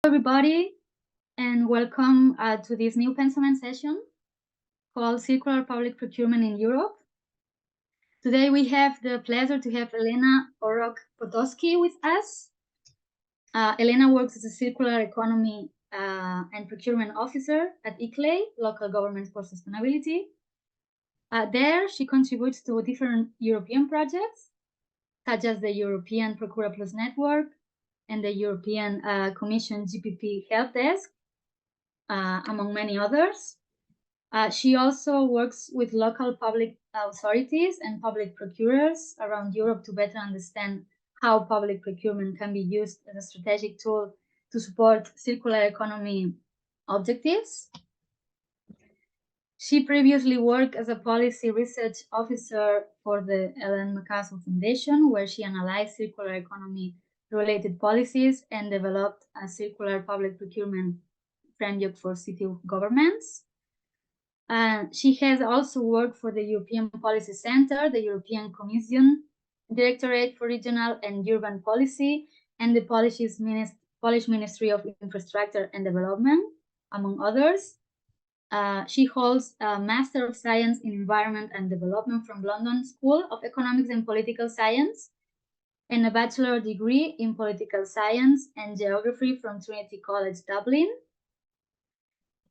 everybody, and welcome to this new PensamENT session called Circular Public Procurement in Europe. Today we have the pleasure to have Helena O'Rourke-Potocki with us. Helena works as a circular economy and procurement officer at ICLEI, Local Governments for Sustainability. There she contributes to different European projects, such as the European Procura Plus Network and the European Commission GPP Help Desk, among many others. She also works with local public authorities and public procurers around Europe to better understand how public procurement can be used as a strategic tool to support circular economy objectives. She previously worked as a policy research officer for the Ellen MacArthur Foundation, where she analyzed circular economy related policies and developed a circular public procurement framework for city governments. She has also worked for the European Policy Center, the European Commission Directorate for Regional and Urban Policy, and the Polish Ministry of Infrastructure and Development, among others. She holds a Master of Science in Environment and Development from London School of Economics and Political Science, and a bachelor degree in Political Science and Geography from Trinity College, Dublin.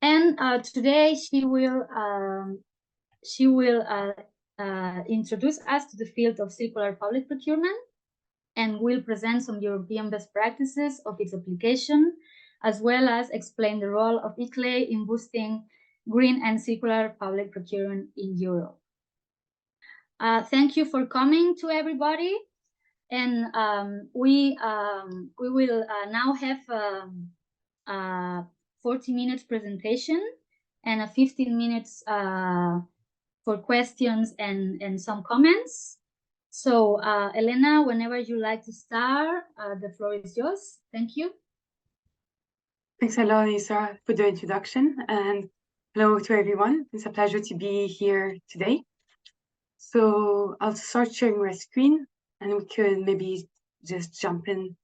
And today she will introduce us to the field of circular public procurement and will present some European best practices of its application, as well as explain the role of ICLEI in boosting green and circular public procurement in Europe. Thank you for coming to everybody. And we will now have a 40 minutes presentation and a 15 minutes for questions and some comments. So Helena, whenever you like to start, the floor is yours. Thank you. Thanks a lot, Lisa, for the introduction, and hello to everyone. It's a pleasure to be here today. So I'll start sharing my screen, and we could maybe just jump in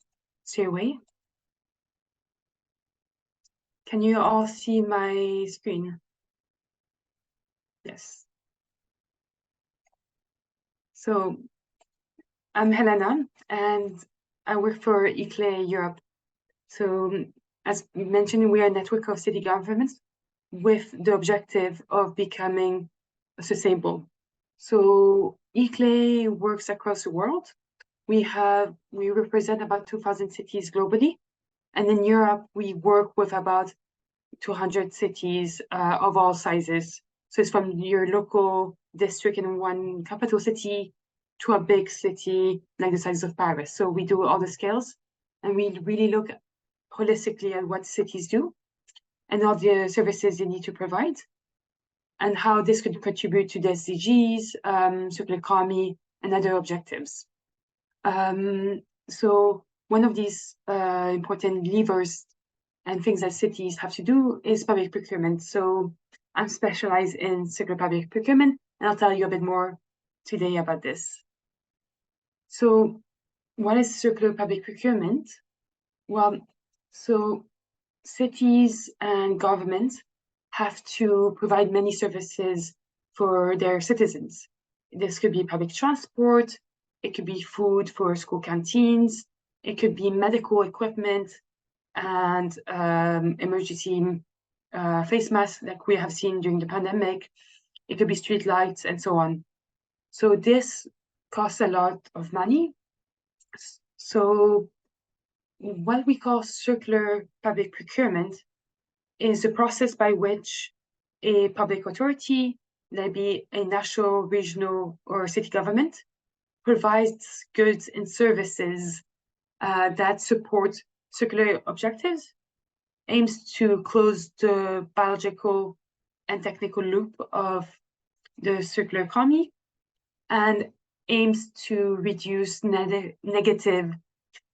straight away. Can you all see my screen? Yes. So I'm Helena, and I work for ICLEI Europe. So as we mentioned, we are a network of city governments with the objective of becoming sustainable. So ICLEI works across the world. We represent about 2,000 cities globally. And in Europe, we work with about 200 cities of all sizes. So it's from your local district in one capital city to a big city like the size of Paris. So we do all the scales, and we really look holistically at what cities do and all the services they need to provide, and how this could contribute to the SDGs, circular economy, and other objectives. So one of these important levers and things that cities have to do is public procurement. So I'm specialized in circular public procurement, and I'll tell you a bit more today about this. So what is circular public procurement? Well, so cities and governments have to provide many services for their citizens. This could be public transport, it could be food for school canteens, it could be medical equipment and emergency face masks like we have seen during the pandemic. It could be street lights and so on. So this costs a lot of money. So what we call circular public procurement is a process by which a public authority, maybe a national, regional, or city government, provides goods and services that support circular objectives, aims to close the biological and technical loop of the circular economy, and aims to reduce negative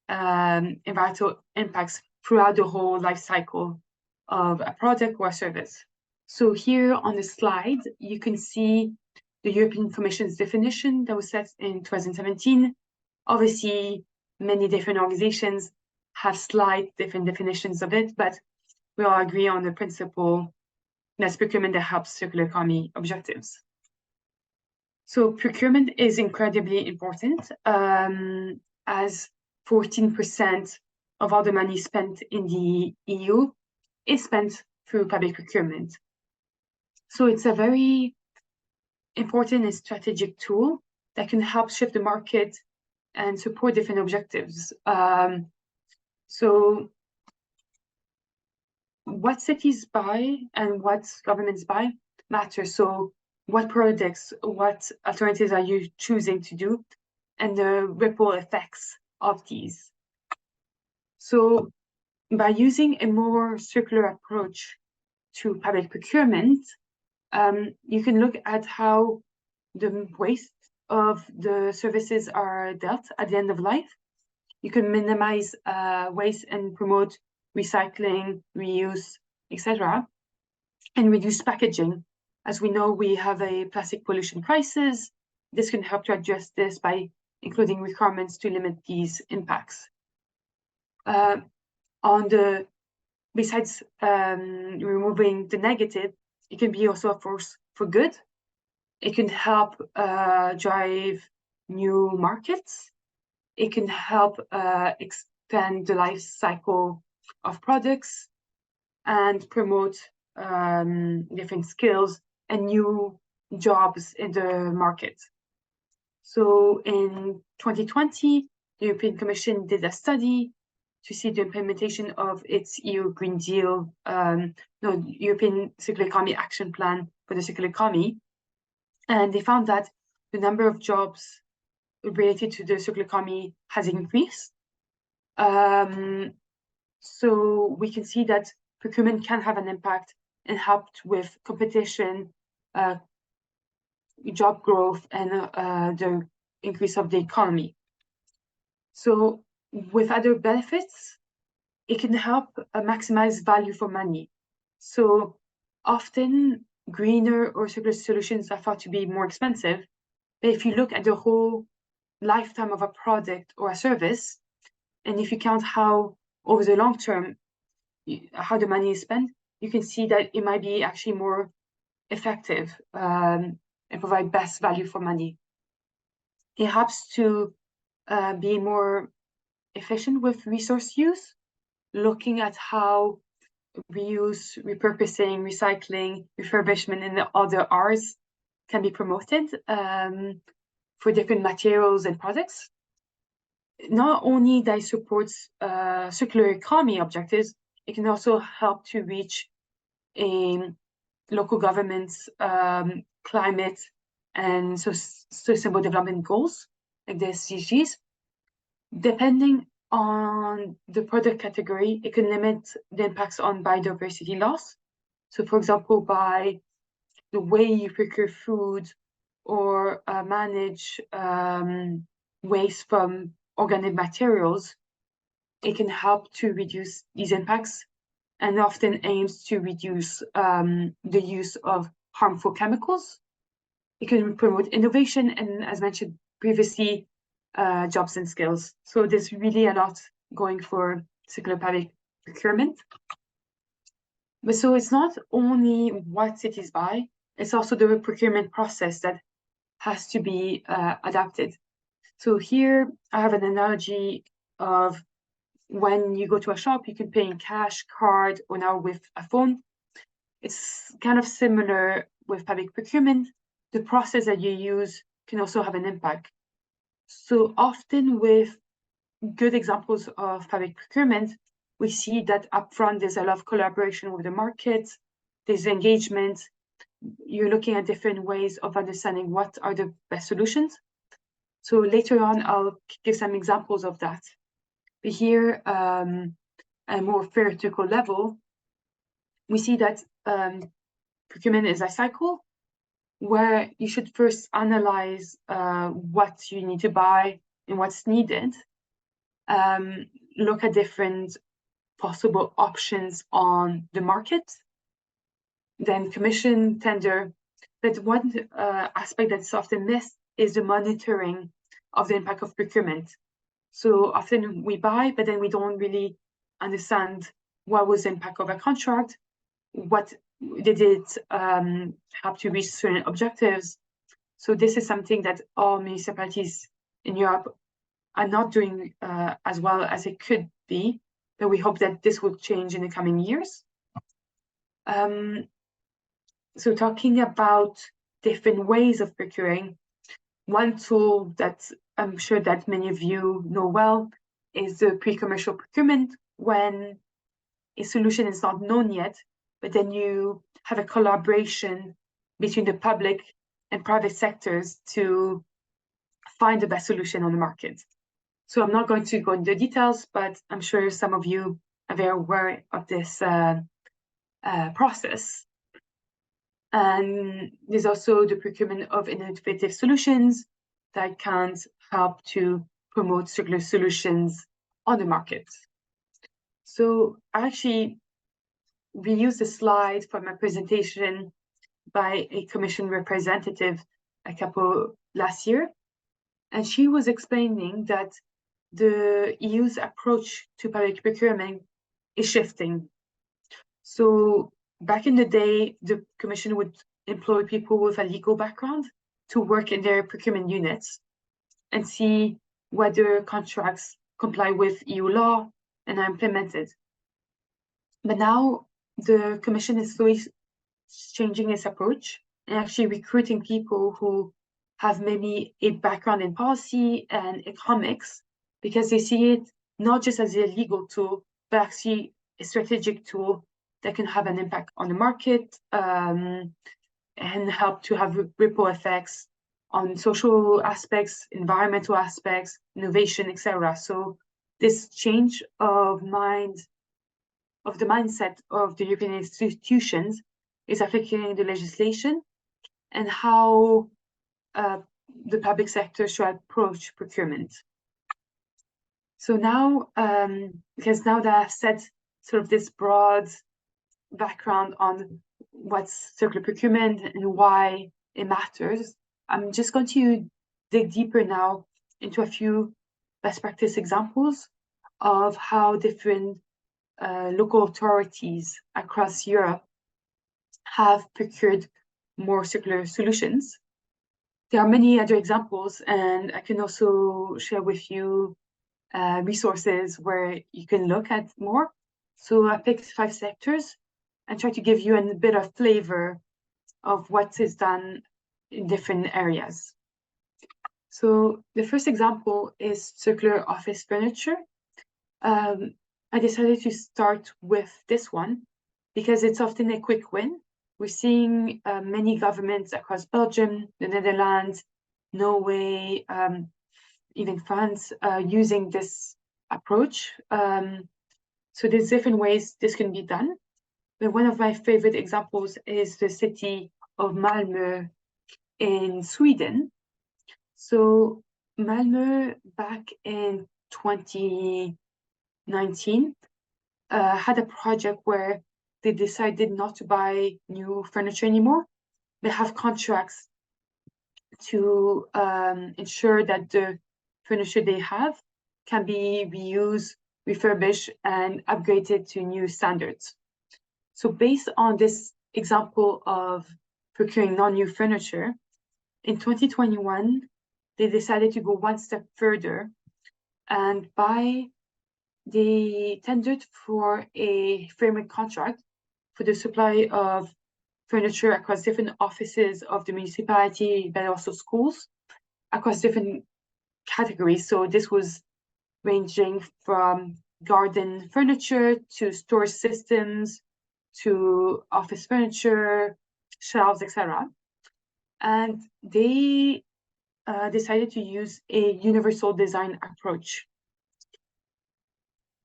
environmental impacts throughout the whole life cycle of a product or a service. So here on the slide, you can see the European Commission's definition that was set in 2017. Obviously, many different organizations have slight different definitions of it, but we all agree on the principle that's procurement that helps circular economy objectives. So procurement is incredibly important, as 14% of all the money spent in the EU is spent through public procurement. So it's a very important and strategic tool that can help shift the market and support different objectives. So what cities buy and what governments buy matters. So what products, what alternatives are you choosing to do, and the ripple effects of these. So by using a more circular approach to public procurement, you can look at how the waste of the services are dealt at the end of life. You can minimize waste and promote recycling, reuse, etc., and reduce packaging. As we know, we have a plastic pollution crisis. This can help to address this by including requirements to limit these impacts. Besides removing the negative, it can be also a force for good. It can help drive new markets. It can help expand the life cycle of products and promote different skills and new jobs in the market. So in 2020, the European Commission did a study to see the implementation of its EU Green Deal, European Circular Economy Action Plan for the Circular Economy. And they found that the number of jobs related to the circular economy has increased. So we can see that procurement can have an impact and help with competition, job growth, and the increase of the economy. So with other benefits, it can help maximize value for money. So often greener or circular solutions are thought to be more expensive, but if you look at the whole lifetime of a product or a service, and if you count how over the long term, how the money is spent, you can see that it might be actually more effective and provide best value for money. It helps to be more efficient with resource use, looking at how reuse, repurposing, recycling, refurbishment, and the other R's can be promoted for different materials and products. Not only that it supports circular economy objectives, it can also help to reach local governments' climate and sustainable development goals, like the SDGs. Depending on the product category, it can limit the impacts on biodiversity loss. So for example, by the way you procure food or manage waste from organic materials, it can help to reduce these impacts and often aims to reduce the use of harmful chemicals. It can promote innovation and, as mentioned previously, jobs and skills. So there's really a lot going for circular public procurement. But so it's not only what cities buy, it's also the procurement process that has to be adapted. So here I have an analogy of when you go to a shop, you can pay in cash, card, or now with a phone. It's kind of similar with public procurement. The process that you use can also have an impact. So often with good examples of public procurement, we see that upfront there's a lot of collaboration with the market, there's engagement, you're looking at different ways of understanding what are the best solutions. So later on, I'll give some examples of that. But here, at a more theoretical level, we see that procurement is a cycle where you should first analyze what you need to buy and what's needed, look at different possible options on the market, then commission, tender. But one aspect that's often missed is the monitoring of the impact of procurement. So often we buy, but then we don't really understand what was the impact of a contract, what did it help to reach certain objectives. So this is something that all municipalities in Europe are not doing as well as it could be, but we hope that this will change in the coming years. So talking about different ways of procuring, one tool that I'm sure that many of you know well is the pre-commercial procurement, when a solution is not known yet, but then you have a collaboration between the public and private sectors to find the best solution on the market. So I'm not going to go into the details, but I'm sure some of you are very aware of this process. And there's also the procurement of innovative solutions that can help to promote circular solutions on the market. So I actually reused a slide from a presentation by a commission representative last year. And she was explaining that the EU's approach to public procurement is shifting. So back in the day, the Commission would employ people with a legal background to work in their procurement units and see whether contracts comply with EU law and are implemented. But now the Commission is slowly changing its approach and actually recruiting people who have maybe a background in policy and economics, because they see it not just as a legal tool, but actually a strategic tool that can have an impact on the market and help to have ripple effects on social aspects, environmental aspects, innovation, etc. So this change of mind, of the mindset of the European institutions, is affecting the legislation and how the public sector should approach procurement. So now, because now that I've set sort of this broad background on what's circular procurement and why it matters, I'm just going to dig deeper now into a few best practice examples of how different local authorities across Europe have procured more circular solutions. There are many other examples, and I can also share with you resources where you can look at more. So I picked 5 sectors and try to give you a bit of flavor of what is done in different areas. So the first example is circular office furniture. I decided to start with this one because it's often a quick win. We're seeing many governments across Belgium, the Netherlands, Norway, even France, using this approach. So there's different ways this can be done. But one of my favorite examples is the city of Malmö in Sweden. So Malmö, back in 2019, had a project where they decided not to buy new furniture anymore, but have contracts to ensure that the furniture they have can be reused, refurbished, and upgraded to new standards. So based on this example of procuring non-new furniture, in 2021, they decided to go one step further, and they tendered for a framework contract for the supply of furniture across different offices of the municipality, but also schools across different categories. So this was ranging from garden furniture to storage systems to office furniture, shelves, etc. And they decided to use a universal design approach.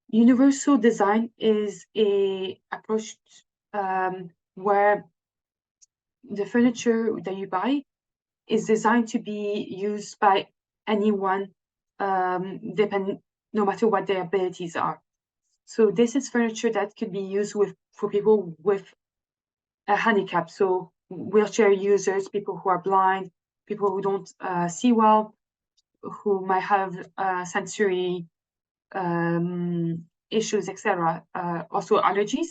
Universal design is an approach where the furniture that you buy is designed to be used by anyone, no matter what their abilities are. So this is furniture that could be used for people with a handicap, so wheelchair users, people who are blind, people who don't see well, who might have sensory issues, etc., also allergies.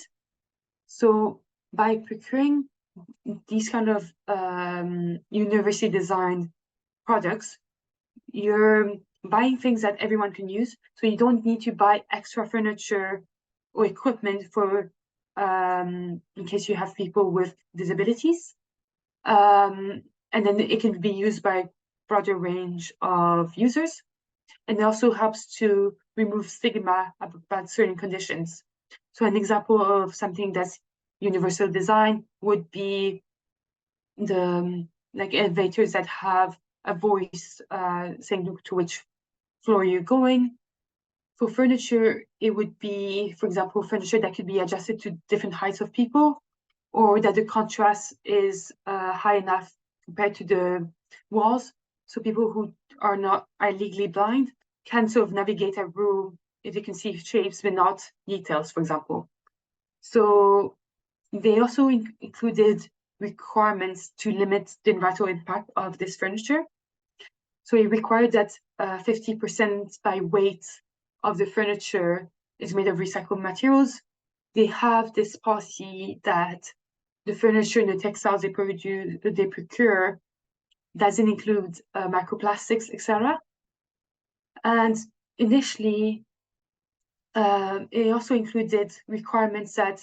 So by procuring these kind of university designed products, you're buying things that everyone can use. So you don't need to buy extra furniture or equipment for in case you have people with disabilities. And then it can be used by a broader range of users. And it also helps to remove stigma about certain conditions. So an example of something that's universal design would be the like elevators that have a voice saying to which floor you're going. For furniture, it would be, for example, furniture that could be adjusted to different heights of people, or that the contrast is high enough compared to the walls, so people who are legally blind can sort of navigate a room if they can see shapes but not details, for example. So they also included requirements to limit the environmental impact of this furniture. So it required that 50% by weight of the furniture is made of recycled materials. They have this policy that the furniture and the textiles they procure doesn't include microplastics, etc. And initially, it also included requirements that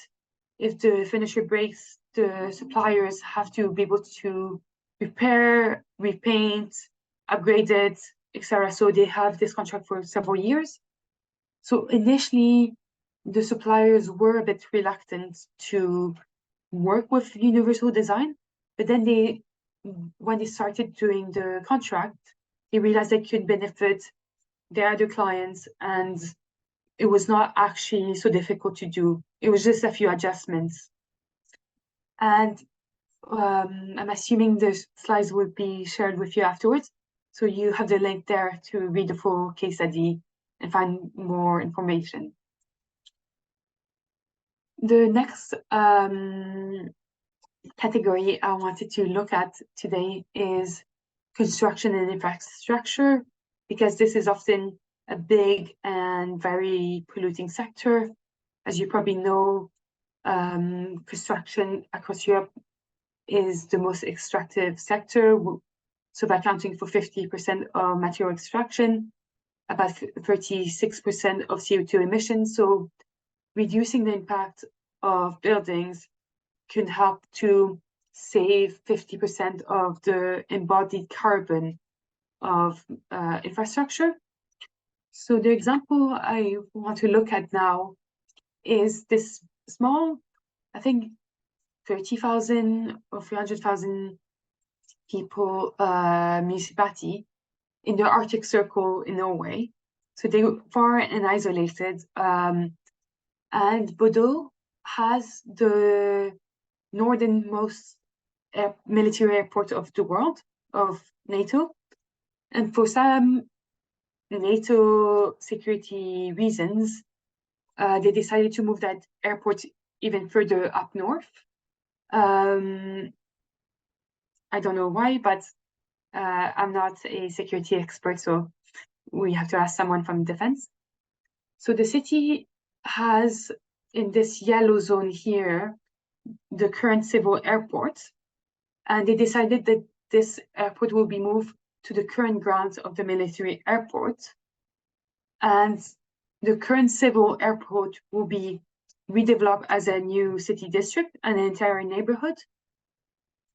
if the furniture breaks, the suppliers have to be able to repair, repaint, upgrade it, etc. So they have this contract for several years. So initially, the suppliers were a bit reluctant to work with universal design, but then when they started doing the contract, they realized they could benefit their other clients, and it was not actually so difficult to do. It was just a few adjustments. And I'm assuming the slides will be shared with you afterwards. So you have the link there to read the full case study and find more information. The next category I wanted to look at today is construction and infrastructure, because this is often a big and very polluting sector. As you probably know, construction across Europe is the most extractive sector. So by accounting for 50% of material extraction, about 36% of CO2 emissions. So reducing the impact of buildings can help to save 50% of the embodied carbon of infrastructure. So the example I want to look at now is this small, I think 30,000 or 300,000 people municipality in the Arctic Circle in Norway. So they're far and isolated. And Bodø has the northernmost military airport of the world, of NATO. And for some NATO security reasons, they decided to move that airport even further up north. I don't know why, but I'm not a security expert, so we have to ask someone from defense. So the city has, in this yellow zone here, the current civil airport, and they decided that this airport will be moved to the current grounds of the military airport, and the current civil airport will be redeveloped as a new city district and an entire neighborhood,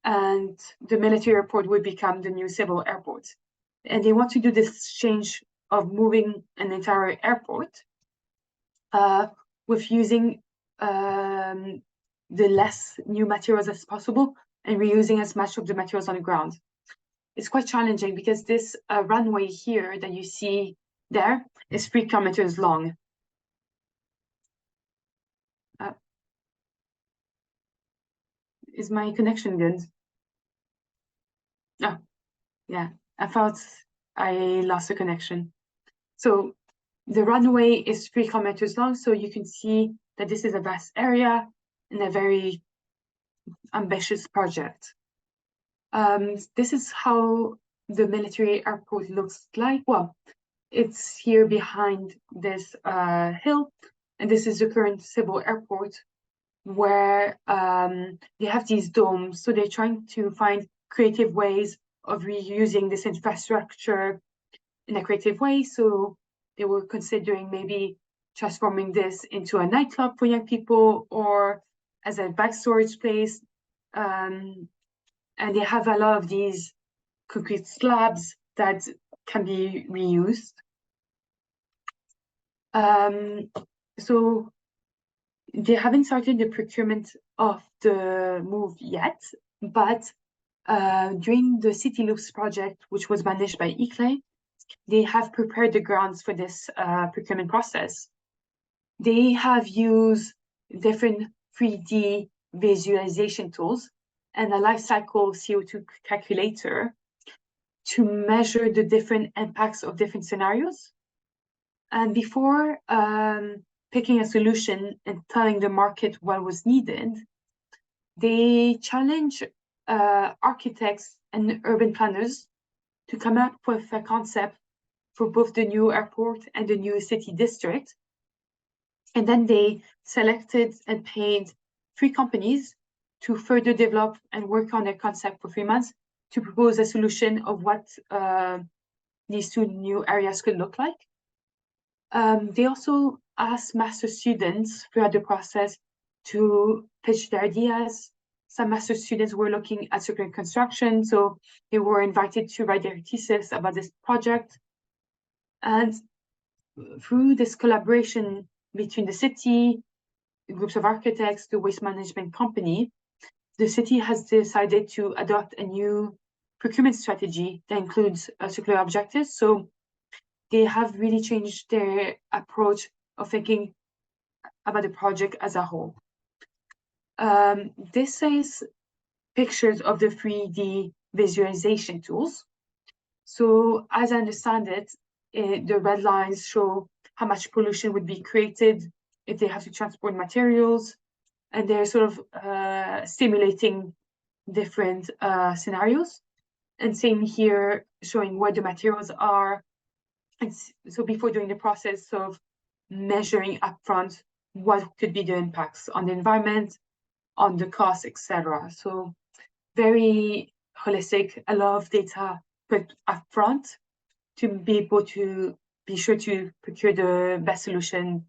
and the military airport will become the new civil airport. And they want to do this change of moving an entire airport with using the less new materials as possible and reusing as much of the materials on the ground. It's quite challenging because this runway here that you see there is 3 kilometers long. Is my connection good? Oh, yeah, I thought I lost the connection. So the runway is 3 kilometers long, so you can see that this is a vast area and a very ambitious project. This is how the military airport looks like. Well, it's here behind this hill, and this is the current civil airport, where they have these domes. So they're trying to find creative ways of reusing this infrastructure in a creative way. So they were considering maybe transforming this into a nightclub for young people or as a bag storage place. And they have a lot of these concrete slabs that can be reused. So they haven't started the procurement of the move yet, but during the City Loops project, which was managed by ICLEI, they have prepared the grounds for this procurement process. They have used different 3D visualization tools and a life cycle CO2 calculator to measure the different impacts of different scenarios. And before picking a solution and telling the market what was needed, they challenge architects and urban planners to come up with a concept for both the new airport and the new city district. And then they selected and paid 3 companies to further develop and work on their concept for 3 months to propose a solution of what these 2 new areas could look like. They also asked master students throughout the process to pitch their ideas. Some master students were looking at circular construction, so they were invited to write their thesis about this project. And through this collaboration between the city, groups of architects, the waste management company, the city has decided to adopt a new procurement strategy that includes circular objectives. So they have really changed their approach of thinking about the project as a whole. This is pictures of the 3D visualization tools. So as I understand it, the red lines show how much pollution would be created if they have to transport materials, and they're sort of stimulating different scenarios. And same here, showing where the materials are. And so before doing the process of measuring upfront what could be the impacts on the environment, on the cost, etc. So very holistic, a lot of data put upfront to be able to be sure to procure the best solution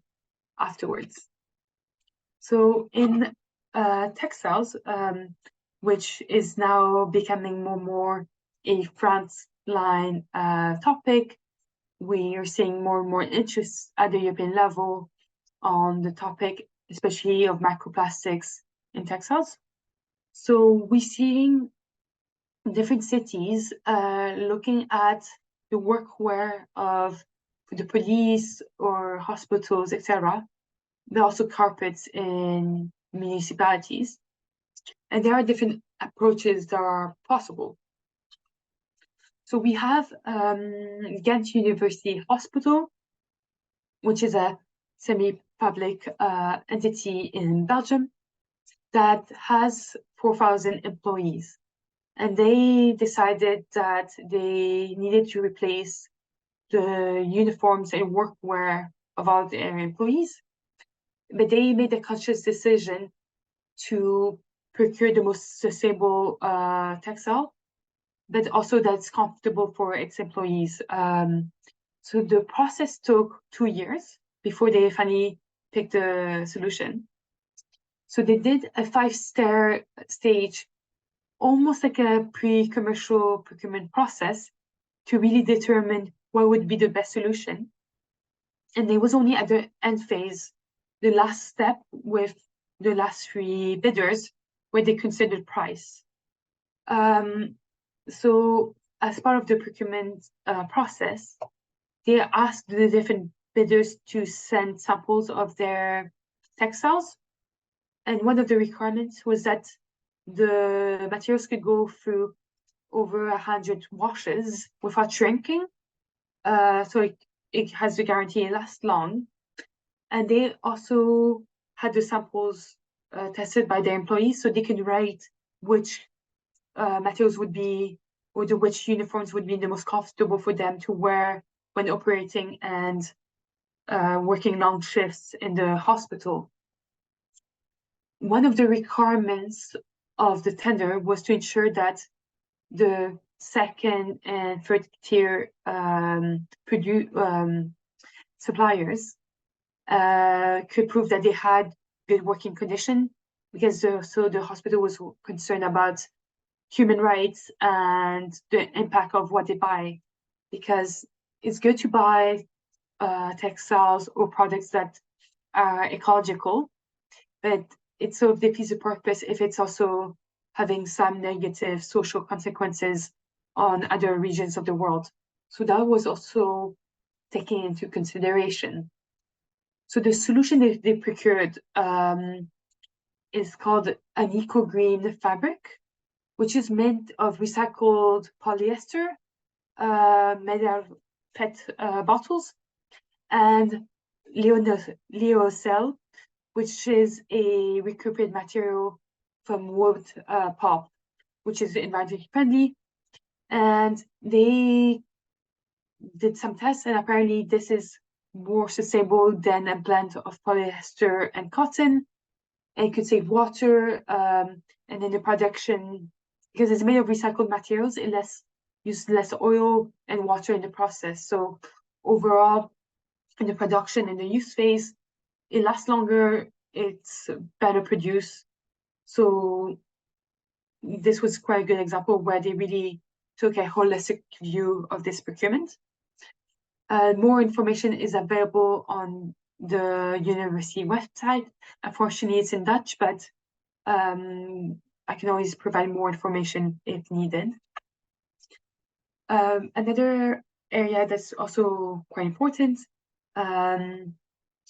afterwards. So in textiles, which is now becoming more and more a frontline topic, we are seeing more and more interest at the European level on the topic, especially of microplastics in textiles. So we're seeing different cities looking at the workwear of the police or hospitals, etc., but also carpets in municipalities. And there are different approaches that are possible. So we have Ghent University Hospital, which is a semi-public entity in Belgium that has 4,000 employees. And they decided that they needed to replace the uniforms and workwear of all their employees. But they made a conscious decision to procure the most sustainable textile, but also that's comfortable for its employees. So the process took 2 years before they finally picked the solution. So they did a 5-stage, almost like a pre-commercial procurement process to really determine what would be the best solution. And there was only at the end phase, the last step with the last 3 bidders, where they considered price. So as part of the procurement process, they asked the different bidders to send samples of their textiles. And one of the requirements was that the materials could go through over 100 washes without shrinking. So it has the guarantee it lasts long. And they also had the samples tested by their employees, so they could write which materials would or which uniforms would be the most comfortable for them to wear when operating and working long shifts in the hospital. One of the requirements of the tender was to ensure that the second and third tier suppliers could prove that they had good working condition, because so the hospital was concerned about human rights and the impact of what they buy, because it's good to buy textiles or products that are ecological, but it sort of defeats the purpose if it's also having some negative social consequences on other regions of the world. So that was also taken into consideration. So the solution that they procured is called an eco-green fabric, which is made of recycled polyester, made out of PET bottles, and lyocell, which is a recuperated material from wood pulp, which is environmentally friendly. And they did some tests, and apparently this is more sustainable than a blend of polyester and cotton, and it could save water, and in the production, because it's made of recycled materials, it uses less oil and water in the process. So overall, in the production and the use phase, it lasts longer, it's better produced. So this was quite a good example where they really took a holistic view of this procurement. More information is available on the university website. Unfortunately, it's in Dutch, but I can always provide more information if needed. Another area that's also quite important,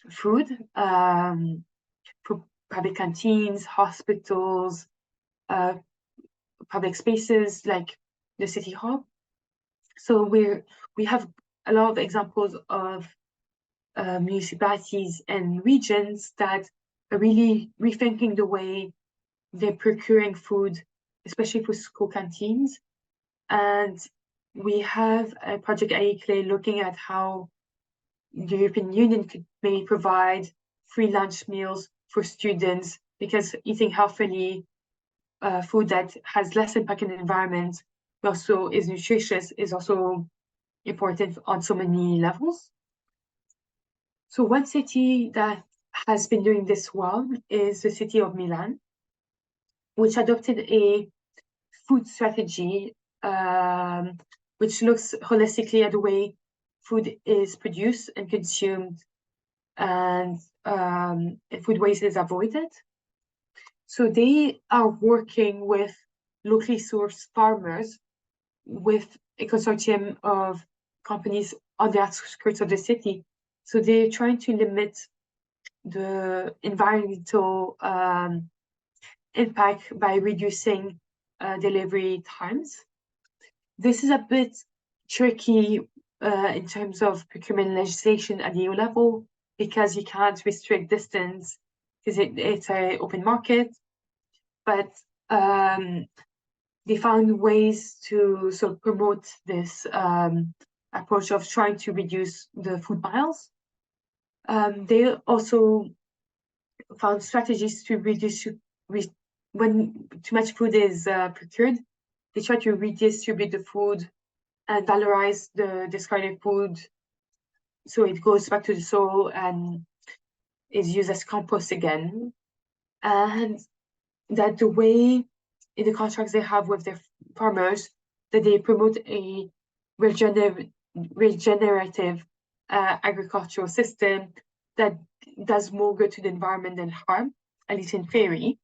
food, for public canteens, hospitals, public spaces like the city hall. So we have a lot of examples of municipalities and regions that are really rethinking the way they're procuring food, especially for school canteens. And we have a project at ICLEI looking at how the European Union could maybe provide free lunch meals for students, because eating healthily, food that has less impact on the environment, but also is nutritious, is also important on so many levels. So one city that has been doing this well is the city of Milan, which adopted a food strategy which looks holistically at the way food is produced and consumed, and food waste is avoided. So they are working with locally sourced farmers with a consortium of companies on the outskirts of the city. So they're trying to limit the environmental impact by reducing delivery times. This is a bit tricky in terms of procurement legislation at the EU level, because you can't restrict distance because it's an open market. But they found ways to sort of promote this approach of trying to reduce the food miles. They also found strategies to reduce when too much food is procured. They try to redistribute the food and valorize the discarded food, so it goes back to the soil and is used as compost again. And that the way in the contracts they have with their farmers, that they promote a regenerative agricultural system that does more good to the environment than harm, at least in theory.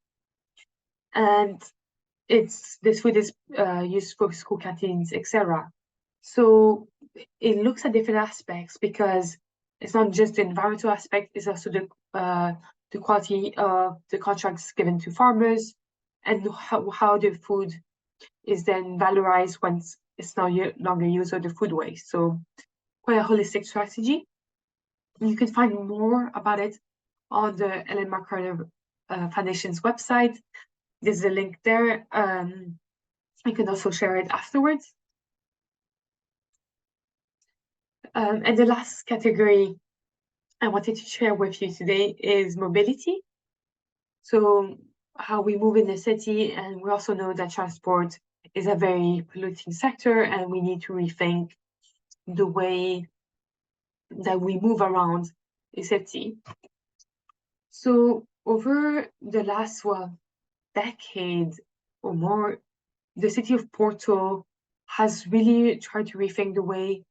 And this food is used for school canteens, etc. So it looks at different aspects, because it's not just the environmental aspect, it's also the quality of the contracts given to farmers, and how the food is then valorized once it's no longer used, or the food waste. So quite a holistic strategy. You can find more about it on the Ellen MacArthur Foundation's website. There's a link there. I can also share it afterwards. And the last category I wanted to share with you today is mobility. So how we move in the city, and we also know that transport is a very polluting sector, and we need to rethink the way that we move around the city. So over the last decade or more, the city of Porto has really tried to rethink the way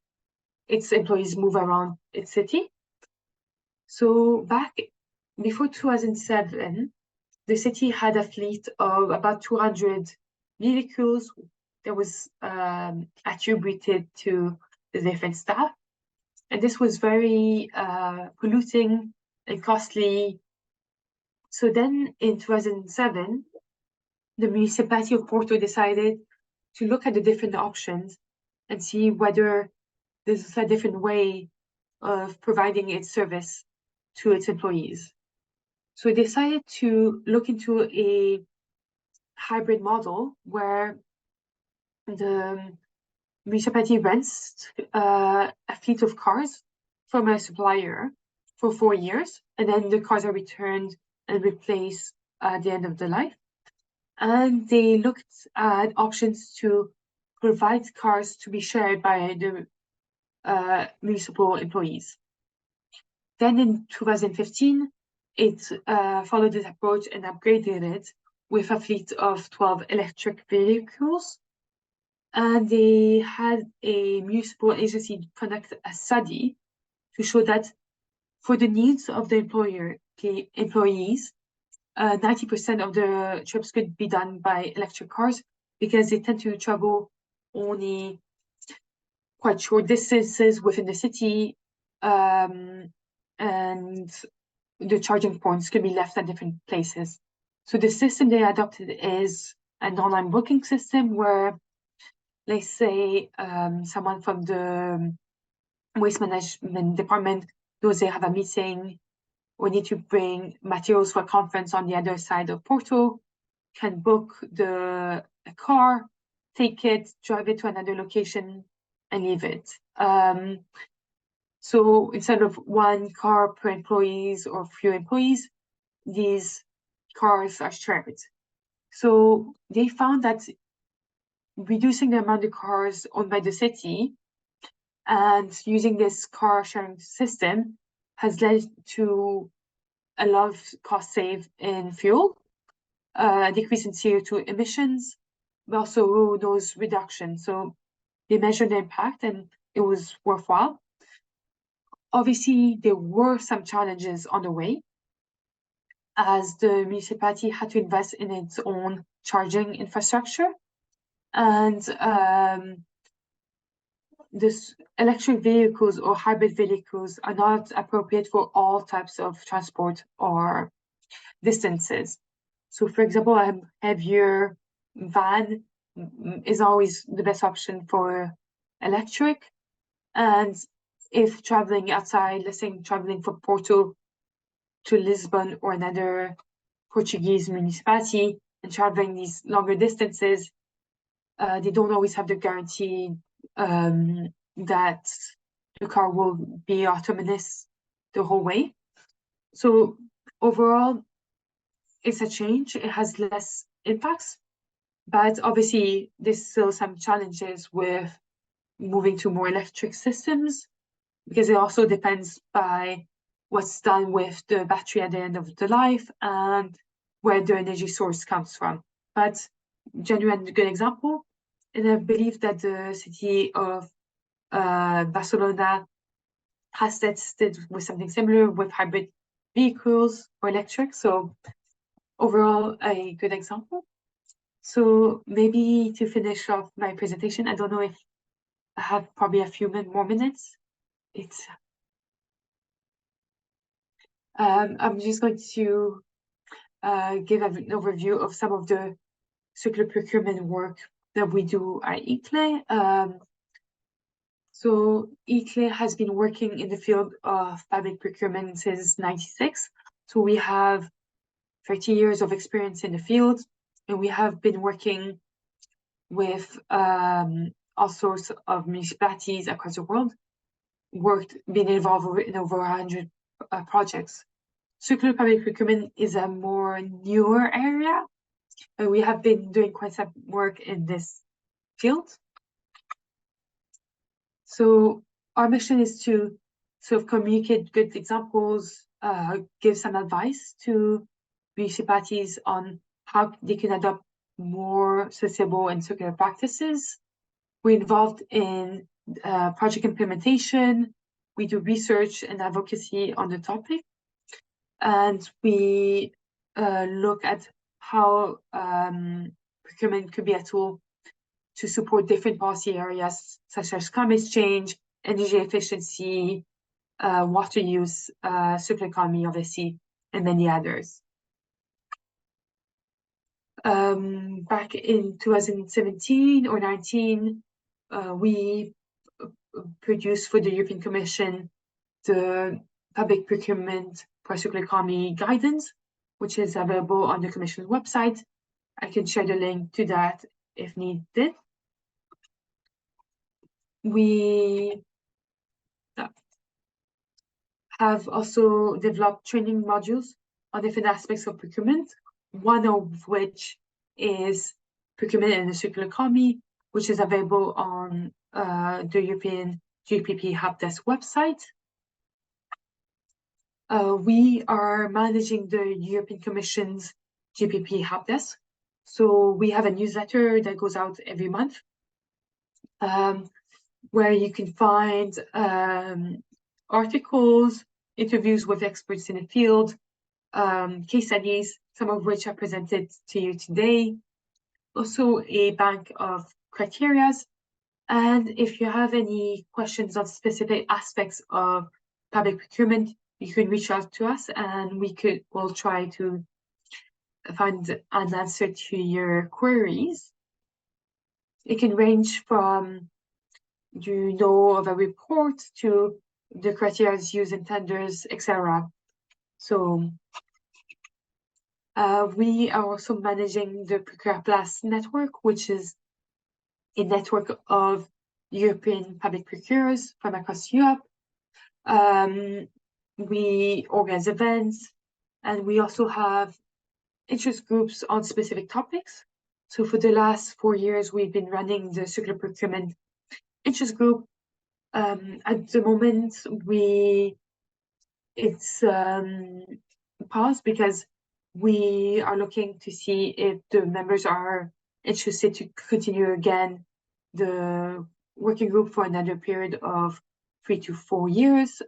its employees move around its city. So back before 2007, the city had a fleet of about 200 vehicles that was attributed to the different staff. And this was very polluting and costly. So then in 2007, the municipality of Porto decided to look at the different options and see whether there's a different way of providing its service to its employees. So it decided to look into a hybrid model where the municipality rents a fleet of cars from a supplier for 4 years, and then the cars are returned and replaced at the end of the life. And they looked at options to provide cars to be shared by the municipal employees. Then in 2015, it followed this approach and upgraded it with a fleet of 12 electric vehicles. And they had a municipal agency conduct a study to show that for the needs of the employees, 90% of the trips could be done by electric cars because they tend to travel only quite short distances within the city, and the charging points could be left at different places. So the system they adopted is an online booking system where, let's say, someone from the waste management department knows they have a meeting or need to bring materials for a conference on the other side of Porto, can book a car, take it, drive it to another location, and leave it. So instead of one car per employees or few employees, these cars are shared. So they found that reducing the amount of cars owned by the city and using this car sharing system has led to a lot of cost save in fuel, decrease in CO2 emissions, but also those reductions. So they measured the impact and it was worthwhile. Obviously, there were some challenges on the way, as the municipality had to invest in its own charging infrastructure. And this electric vehicles or hybrid vehicles are not appropriate for all types of transport or distances. So for example, a heavier van is always the best option for electric. And if traveling outside, let's say traveling from Porto to Lisbon or another Portuguese municipality and traveling these longer distances, they don't always have the guarantee that the car will be autonomous the whole way. So overall, it's a change. It has less impacts, but obviously there's still some challenges with moving to more electric systems, because it also depends by what's done with the battery at the end of the life and where the energy source comes from. But genuine good example, and I believe that the city of Barcelona has tested with something similar with hybrid vehicles or electric. So overall, a good example. So maybe to finish off my presentation, I don't know if I have probably a few more minutes. I'm just going to give an overview of some of the circular procurement work that we do at ICLEI. So ICLEI has been working in the field of public procurement since '96. So we have 30 years of experience in the field, and we have been working with all sorts of municipalities across the world, been involved in over 100 projects. Circular public procurement is a more newer area, and we have been doing quite some work in this field. So our mission is to sort of communicate good examples, give some advice to municipalities on how they can adopt more sustainable and circular practices. We're involved in project implementation. We do research and advocacy on the topic. And we look at how procurement could be a tool to support different policy areas such as climate change, energy efficiency, water use, circular economy, obviously, and many others. Back in 2017 or 19, we produced for the European Commission the Public Procurement for Circular Economy Guidance, which is available on the Commission's website. I can share the link to that if needed. We have also developed training modules on different aspects of procurement, one of which is procurement in the circular economy, which is available on the European GPP Help Desk website. We are managing the European Commission's GPP Help Desk. So we have a newsletter that goes out every month, where you can find articles, interviews with experts in the field, case studies, some of which are presented to you today. Also a bank of criteria. And if you have any questions on specific aspects of public procurement, you can reach out to us and we'll try to find an answer to your queries. It can range from of a report to the criteria used in tenders, etc. So we are also managing the Procure Plus network, which is a network of European public procurers from across Europe. We organize events, and we also have interest groups on specific topics. So for the last 4 years, we've been running the circular procurement interest group. At the moment, it's paused because we are looking to see if the members are interested to continue again the working group for another period of 3 to 4 years.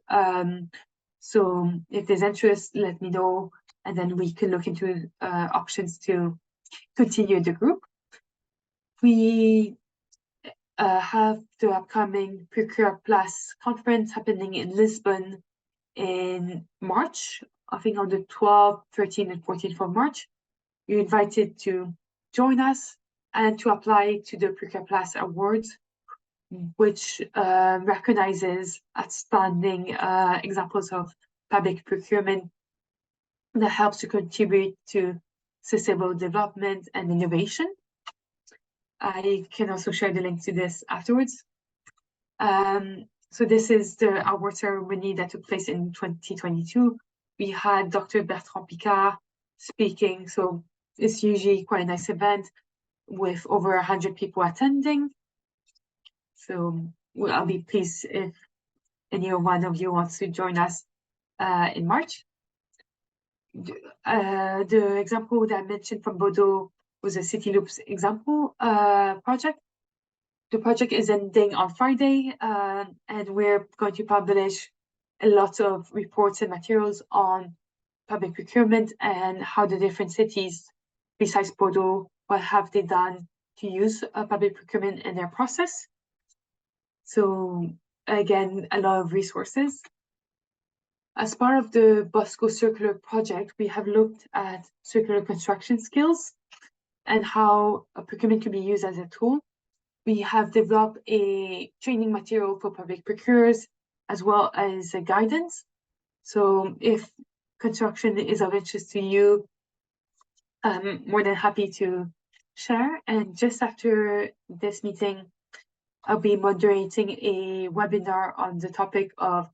So if there's interest, let me know, and then we can look into options to continue the group. We have the upcoming Procure Plus conference happening in Lisbon in March, I think on the 12th, 13th, and 14th of March. You're invited to join us and to apply to the Procure Plus Awards, which recognizes outstanding examples of public procurement that helps to contribute to sustainable development and innovation. I can also share the link to this afterwards. So this is the award ceremony that took place in 2022. We had Dr. Bertrand Picard speaking, so it's usually quite a nice event with over 100 people attending. So I'll be pleased if any one of you wants to join us in March. The example that I mentioned from Bordeaux was a City Loops example project. The project is ending on Friday, and we're going to publish a lot of reports and materials on public procurement and how the different cities, besides Bordeaux, what have they done to use public procurement in their process. So again, a lot of resources. As part of the Bosco Circular project, we have looked at circular construction skills and how procurement can be used as a tool. We have developed a training material for public procurers as well as a guidance. So if construction is of interest to you, I'm more than happy to share. And just after this meeting, I'll be moderating a webinar on the topic of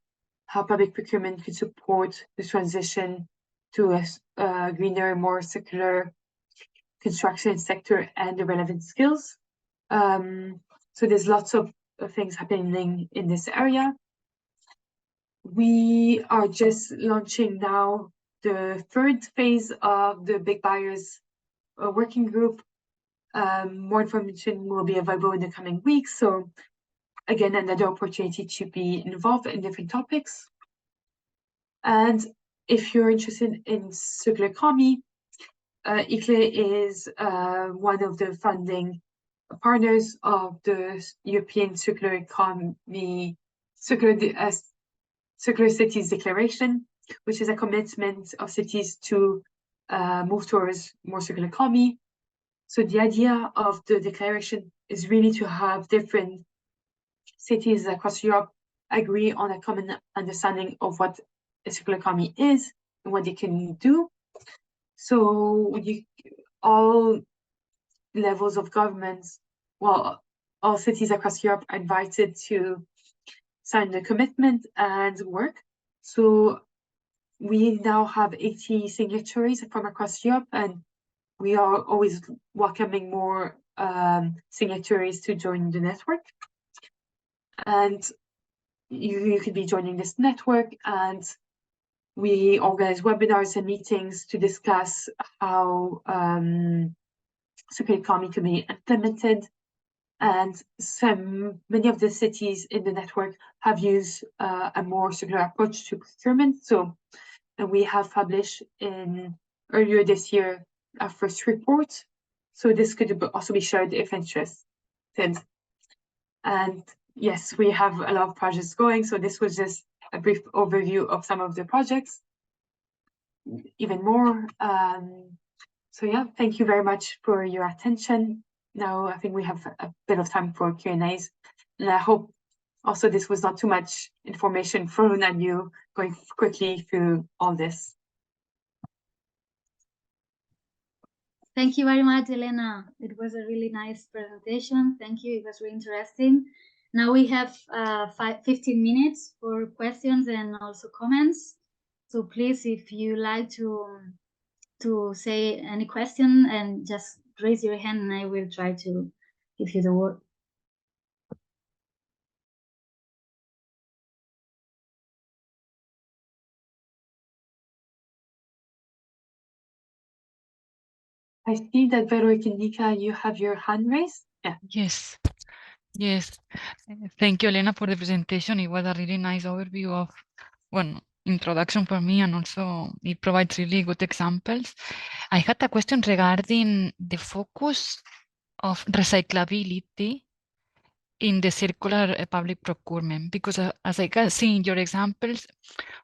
how public procurement could support the transition to a greener, more circular construction sector and the relevant skills. So there's lots of things happening in this area. We are just launching now the third phase of the big buyers working group. More information will be available in the coming weeks. So again, another opportunity to be involved in different topics. And if you're interested in circular economy, ICLEI is one of the funding partners of the European Circular Economy, Circular Cities Declaration, which is a commitment of cities to move towards more circular economy. So the idea of the declaration is really to have different cities across Europe agree on a common understanding of what a circular economy is and what they can do. So all levels of governments, well, all cities across Europe are invited to sign the commitment and work. So we now have 80 signatories from across Europe, and we are always welcoming more signatories to join the network. And you could be joining this network, and we organize webinars and meetings to discuss how circular economy can be implemented. And many of the cities in the network have used a more circular approach to procurement. So we have published earlier this year our first report. So this could also be shared if interested. And yes, we have a lot of projects going. So this was just a brief overview of some of the projects. Even more. So yeah, thank you very much for your attention. Now I think we have a bit of time for Q&As, and I hope also this was not too much information thrown at you going quickly through all this. Thank you very much, Helena. It was a really nice presentation. Thank you. It was really interesting. Now we have 15 minutes for questions and also comments. So please, if you like to say any question, and just raise your hand and I will try to give you the word. I see that Veronica and Nika, you have your hand raised. Yeah. Yes. Yes. Thank you, Elena, for the presentation. It was a really nice overview of, well, introduction for me, and also it provides really good examples. I had a question regarding the focus of recyclability in the circular public procurement, because as I can see in your examples,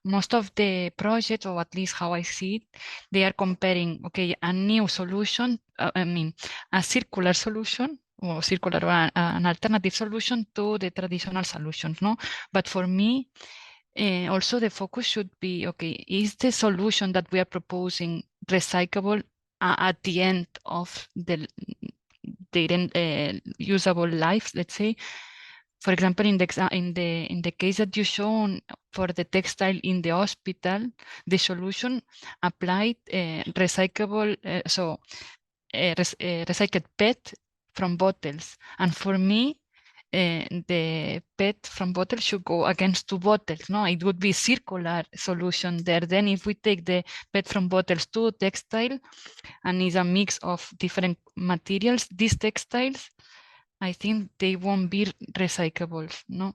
most of the projects, or at least how I see it, they are comparing, okay, a new solution, a circular solution, or circular, or an alternative solution to the traditional solutions, no? But for me, also the focus should be, okay, is the solution that we are proposing recyclable at the end of the usable life, let's say? For example, in the case that you shown for the textile in the hospital, the solution applied recyclable, recycled PET from bottles. And for me, the PET from bottles should go against 2 bottles. No, it would be circular solution there. Then if we take the PET from bottles to textile, and it's a mix of different materials, these textiles, I think they won't be recyclable, no?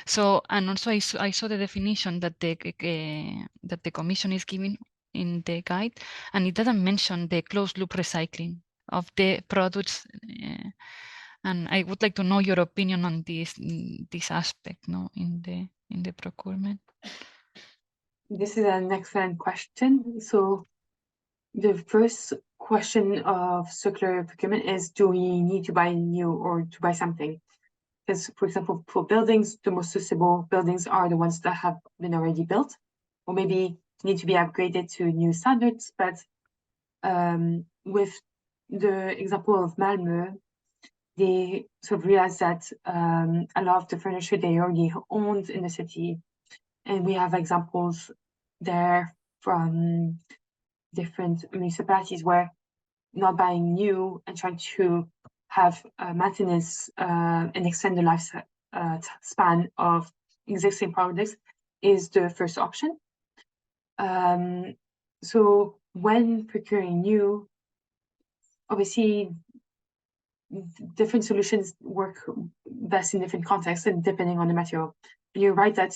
So, and also I saw the definition that the Commission is giving in the guide, and it doesn't mention the closed loop recycling of the products. And I would like to know your opinion on this aspect, no, in the procurement. This is an excellent question. So the first question of circular procurement is, do we need to buy new or to buy something? Because, for example, for buildings, the most suitable buildings are the ones that have been already built, or maybe need to be upgraded to new standards. But with the example of Malmö, they sort of realized that a lot of the furniture they already owned in the city, and we have examples there from different municipalities where not buying new and trying to have maintenance and extend the life span of existing products is the first option. So when procuring new, obviously different solutions work best in different contexts and depending on the material. You're right that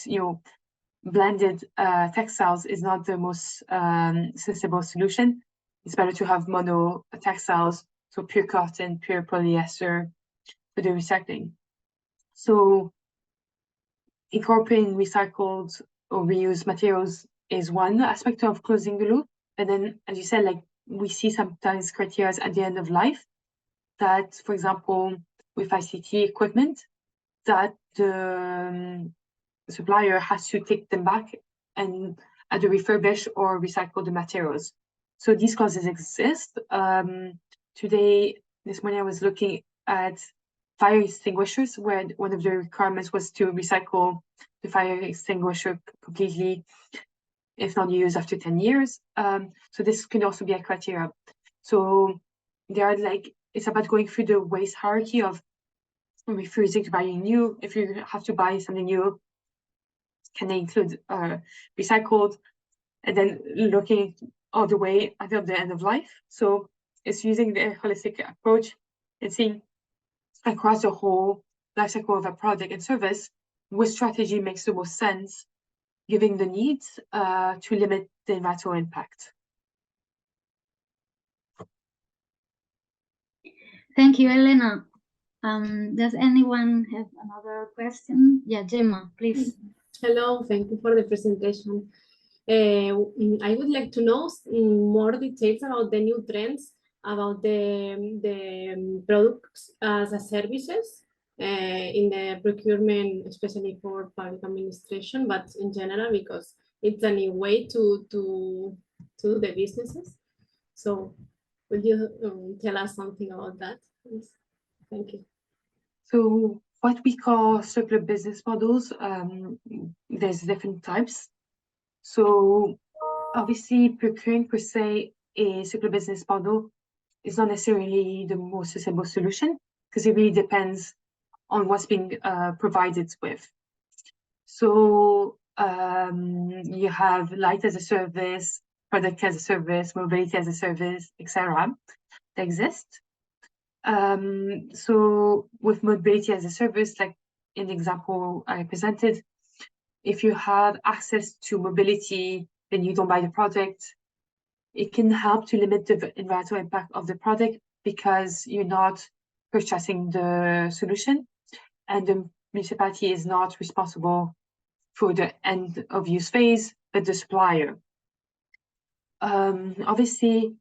blended textiles is not the most sustainable solution. It's better to have mono textiles, so pure cotton, pure polyester for the recycling. So incorporating recycled or reused materials is one aspect of closing the loop. And then, as you said, like we see sometimes criteria at the end of life that, for example, with ICT equipment, that the supplier has to take them back and either refurbish or recycle the materials. So these clauses exist. Today, this morning, I was looking at fire extinguishers, where one of the requirements was to recycle the fire extinguisher completely, if not used after 10 years. So this could also be a criteria. So there are like, it's about going through the waste hierarchy of refusing to buying new. If you have to buy something new, can they include recycled, and then looking all the way until the end of life. So it's using the holistic approach and seeing across the whole life cycle of a product and service which strategy makes the most sense, given the needs to limit the environmental impact. Thank you, Helena. Does anyone have another question? Yeah, Gemma, please. Hello, thank you for the presentation. I would like to know more details about the new trends about the products as a services in the procurement, especially for public administration, but in general, because it's a new way to do the businesses. So would you tell us something about that, please? Thank you. So what we call circular business models, there's different types. So obviously procuring per se a circular business model is not necessarily the most sustainable solution because it really depends on what's being provided with. So you have light as a service, product as a service, mobility as a service, etc. that exist. So with mobility as a service, like in the example I presented, if you have access to mobility, then you don't buy the product. It can help to limit the environmental impact of the product because you're not purchasing the solution and the municipality is not responsible for the end of use phase, but the supplier. Obviously,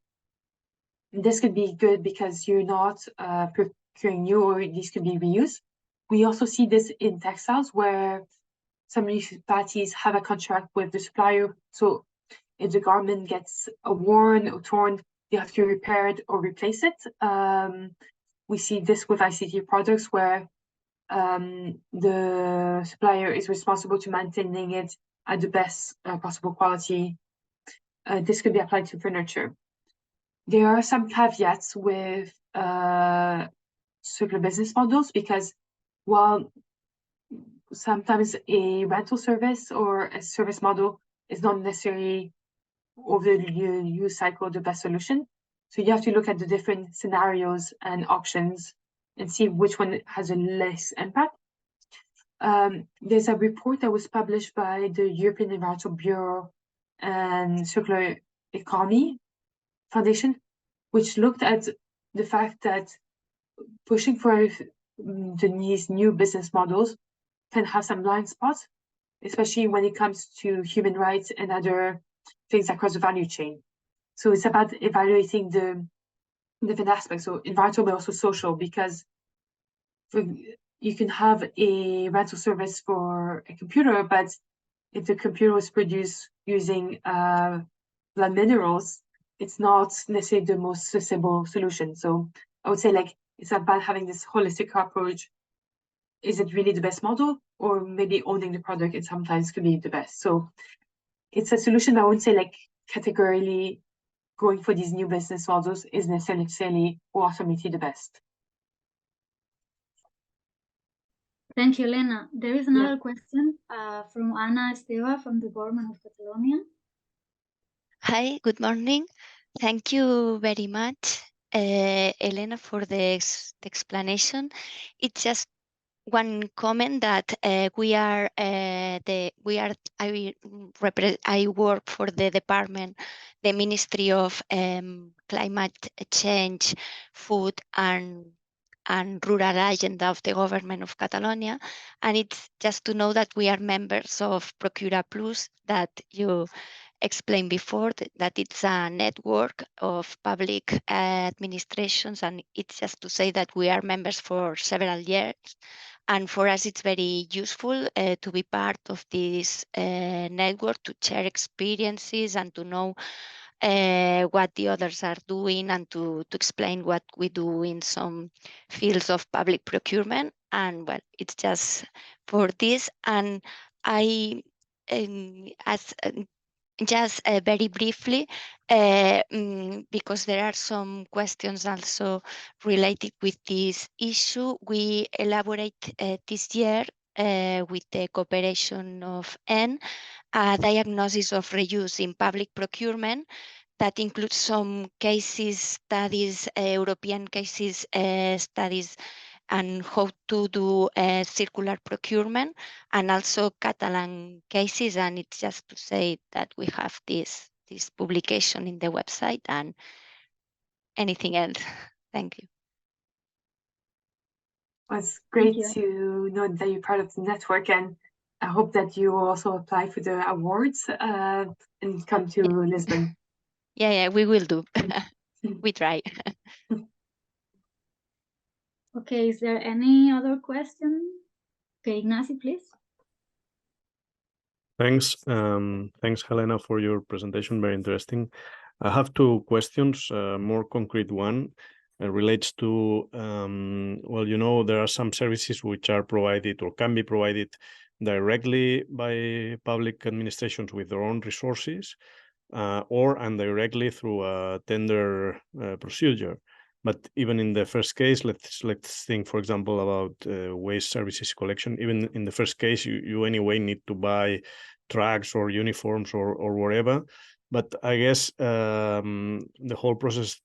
this could be good because you're not procuring new, or these could be reused. We also see this in textiles where some municipalities have a contract with the supplier. So if the garment gets worn or torn, they have to repair it or replace it. We see this with ICT products where the supplier is responsible to maintaining it at the best possible quality. This could be applied to furniture. There are some caveats with circular business models because while sometimes a rental service or a service model is not necessarily over the use cycle the best solution. So you have to look at the different scenarios and options and see which one has a less impact. There's a report that was published by the European Environmental Bureau and Circular Economy Foundation, which looked at the fact that pushing for these new business models can have some blind spots, especially when it comes to human rights and other things across the value chain. So it's about evaluating the different aspects, so environmental but also social, because you can have a rental service for a computer, but if the computer was produced using blood minerals, it's not necessarily the most sustainable solution. So I would say, like, it's about having this holistic approach. Is it really the best model, or maybe owning the product? It sometimes could be the best. So it's a solution. I wouldn't say like categorically going for these new business models is necessarily or ultimately the best. Thank you, Elena. There is another question from Ana Esteva from the government of Catalonia. Hi, good morning. Thank you very much, Elena, for the explanation. It's just one comment that I work for the department, the Ministry of Climate Change, Food and Rural Agenda of the government of Catalonia, and it's just to know that we are members of Procura Plus, that you explained before, that it's a network of public administrations, and it's just to say that we are members for several years. And for us, it's very useful to be part of this network, to share experiences and to know what the others are doing, and to explain what we do in some fields of public procurement. And well, it's just for this. And I, just very briefly, because there are some questions also related with this issue, we elaborate this year with the cooperation of N, a diagnosis of reuse in public procurement that includes some cases studies, European cases studies, and how to do circular procurement, and also Catalan cases. And it's just to say that we have this publication in the website, and anything else. Thank you. Well, it's great to know that you're part of the network, and I hope that you will also apply for the awards and come to Lisbon. Yeah, we will do. We try. Okay, is there any other question? Okay, Ignacio, please. Thanks. Thanks, Helena, for your presentation. Very interesting. I have two questions. More concrete one relates to, well, you know, there are some services which are provided or can be provided directly by public administrations with their own resources, or indirectly through a tender procedure. But even in the first case, let's think, for example, about waste services collection. Even in the first case, you anyway need to buy trucks or uniforms or whatever. But I guess the whole process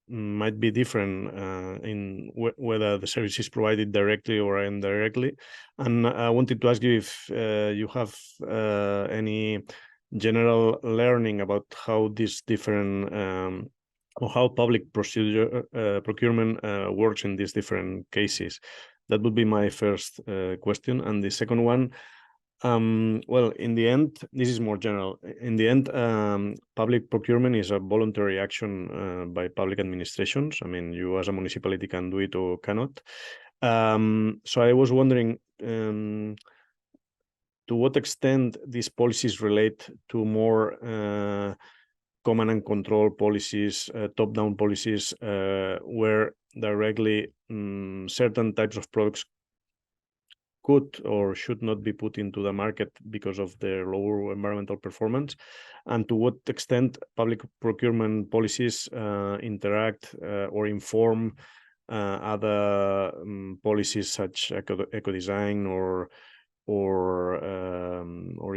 might be different in whether the service is provided directly or indirectly. And I wanted to ask you if you have any general learning about how these different or how public procurement works in these different cases. That would be my first question. And the second one, well, in the end, this is more general. In the end, public procurement is a voluntary action by public administrations. I mean, you as a municipality can do it or cannot. So I was wondering, to what extent these policies relate to more command and control policies, top-down policies, where directly certain types of products could or should not be put into the market because of their lower environmental performance, and to what extent public procurement policies interact or inform other policies such eco-design or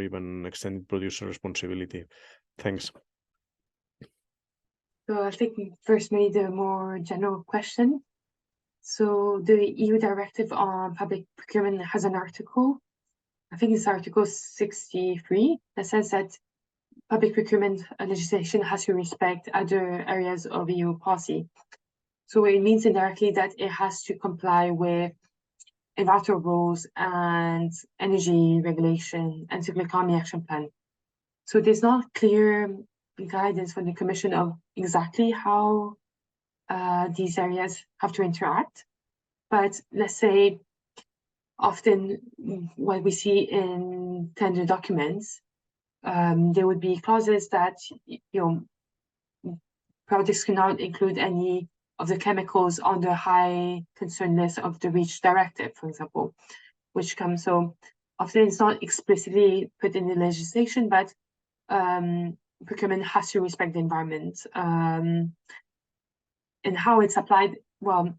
even extended producer responsibility. Thanks. So I think we first made a more general question. So the EU directive on public procurement has an article, I think it's Article 63, that says that public procurement legislation has to respect other areas of EU policy. So it means indirectly that it has to comply with environmental rules and energy regulation and circular economy action plan. So there's not clear guidance from the Commission of exactly how these areas have to interact. But let's say often what we see in tender documents, there would be clauses that, you know, projects cannot include any of the chemicals on the high concern list of the REACH directive, for example, which comes, so often it's not explicitly put in the legislation, but procurement has to respect the environment. And how it's applied, well,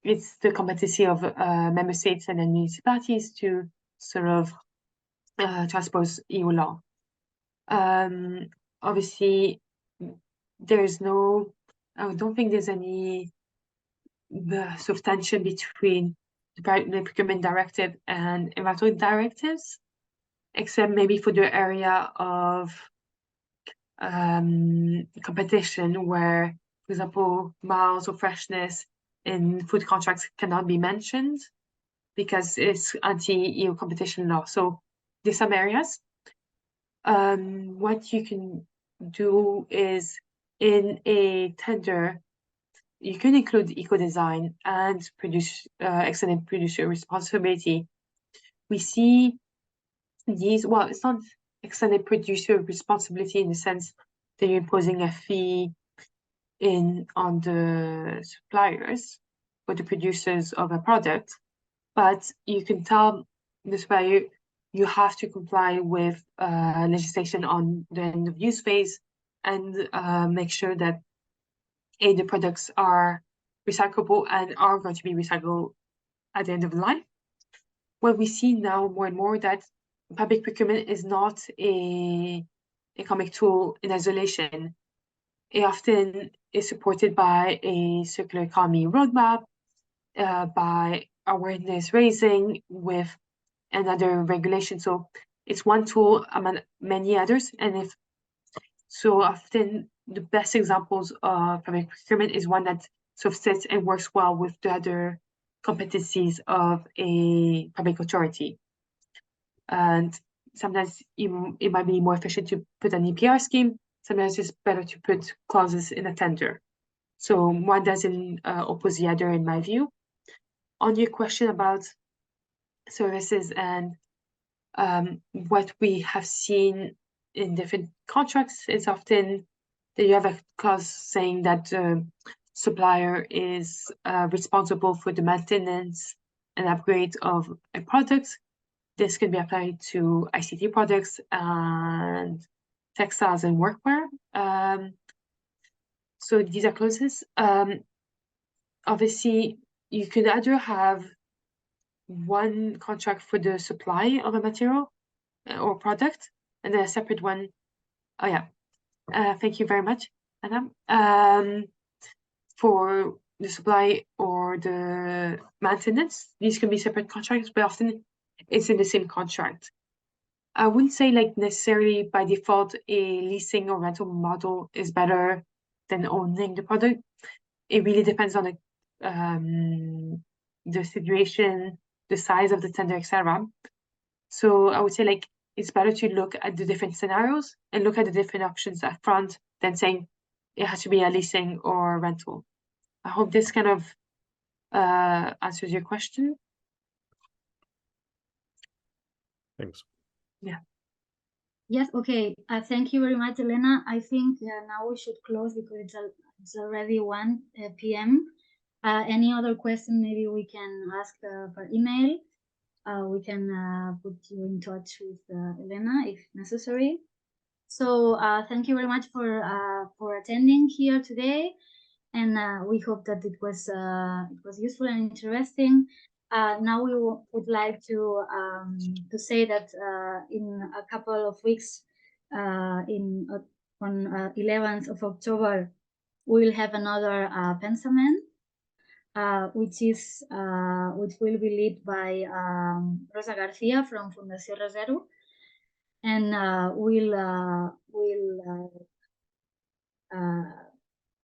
it's the competency of member states and then municipalities to sort of transpose EU law. Obviously, there's no, I don't think there's any sort of tension between the procurement directive and environmental directives, except maybe for the area of competition, where, for example, miles or freshness in food contracts cannot be mentioned because it's anti-EU competition law. So there's some areas. What you can do is, in a tender, you can include eco-design and excellent producer responsibility. We see these, well, it's not extended producer responsibility in the sense that you're imposing a fee on the suppliers or the producers of a product, but you can tell the supplier you have to comply with legislation on the end of use phase and make sure that the products are recyclable and are going to be recycled at the end of the line. What we see now more and more that public procurement is not a economic tool in isolation. It often is supported by a circular economy roadmap, by awareness raising with another regulation. So it's one tool among many others. And if so often the best examples of public procurement is one that sort of sits and works well with the other competencies of a public authority. And sometimes it might be more efficient to put an EPR scheme. Sometimes it's better to put clauses in a tender. So one doesn't oppose the other, in my view. On your question about services and what we have seen in different contracts, is often that you have a clause saying that the supplier is responsible for the maintenance and upgrade of a product. This can be applied to ICT products and textiles and workwear. So these are clauses. Obviously, you could either have one contract for the supply of a material or product, and then a separate one. Oh yeah, thank you very much, Anna. For the supply or the maintenance, these can be separate contracts, but often it's in the same contract. I wouldn't say like necessarily by default a leasing or rental model is better than owning the product. It really depends on the situation, the size of the tender, etc. So I would say like it's better to look at the different scenarios and look at the different options up front than saying it has to be a leasing or rental. I hope this kind of answers your question. Thanks. Yeah. Yes, okay. Thank you very much, Helena. I think now we should close because it's already 1 p.m. Any other question, maybe we can ask per email. We can put you in touch with Helena if necessary. So thank you very much for attending here today, and we hope that it was useful and interesting. Now we would like to say that in a couple of weeks, on 11th of October, we will have another PensamENT, which will be led by Rosa Garcia from Fundació Resero, and will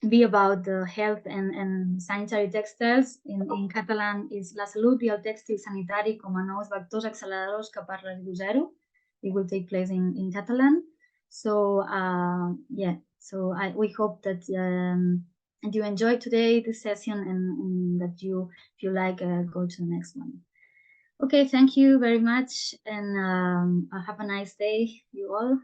be about the health and sanitary textiles. In Catalan is la salut i el tèxtil sanitari com a nous vectors acceleradors cap a residu zero. It will take place in Catalan. So yeah, so we hope that you enjoyed today this session and that you, if you like, go to the next one. Okay, thank you very much, and have a nice day, you all.